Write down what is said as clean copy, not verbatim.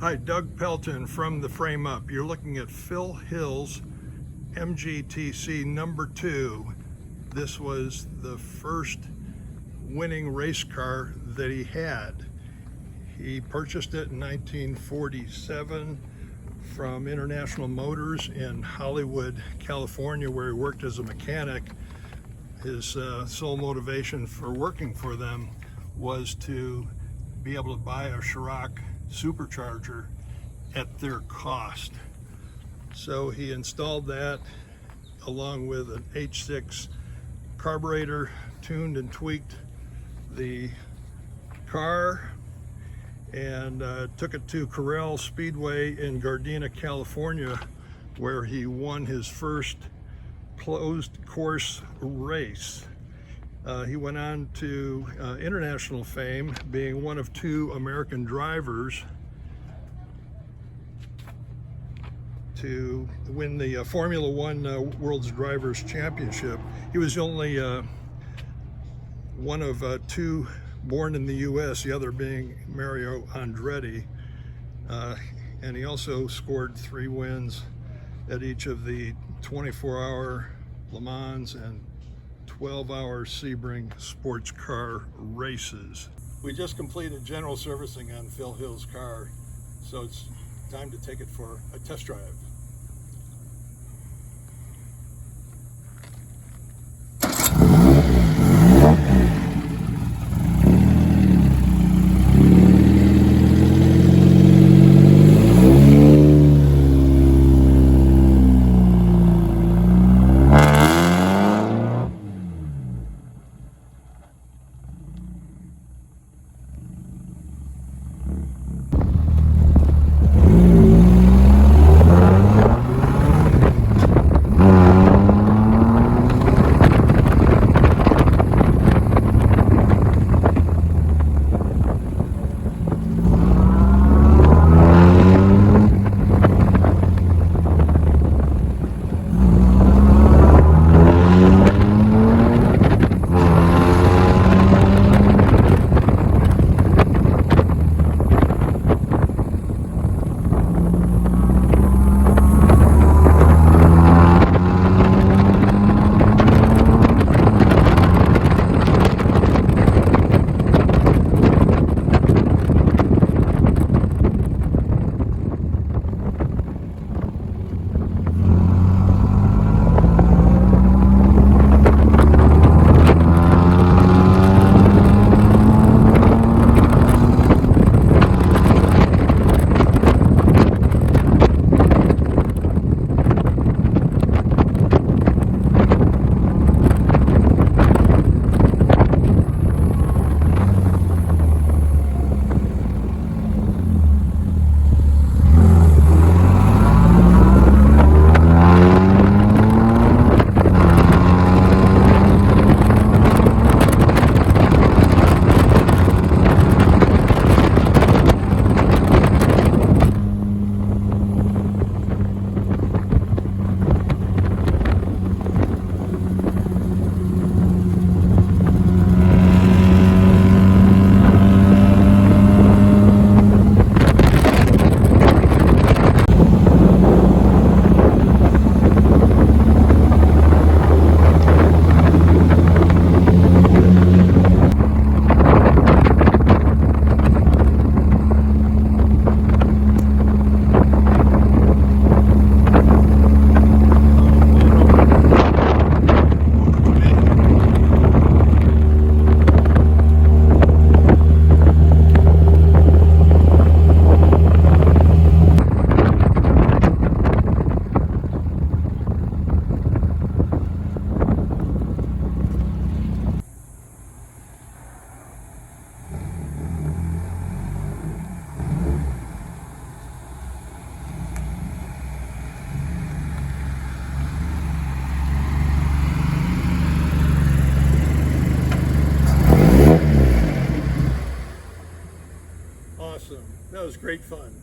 Hi, Doug Pelton from the Frame Up. You're looking at Phil Hill's MGTC number 2. This was the first winning race car that he had. He purchased it in 1947 from International Motors in Hollywood, California, where he worked as a mechanic. His sole motivation for working for them was to be able to buy a Chirac supercharger at their cost. So he installed that along with an H6 carburetor, tuned and tweaked the car, and took it to Corral Speedway in Gardena, California, where he won his first closed course race. He went on to international fame, being one of 2 American drivers to win the Formula One World's Drivers' Championship. He was only one of 2 born in the U.S., the other being Mario Andretti. And he also scored 3 wins at each of the 24-hour Le Mans and 12-hour Sebring sports car races. We just completed general servicing on Phil Hill's car, so it's time to take it for a test drive. Awesome. That was great fun.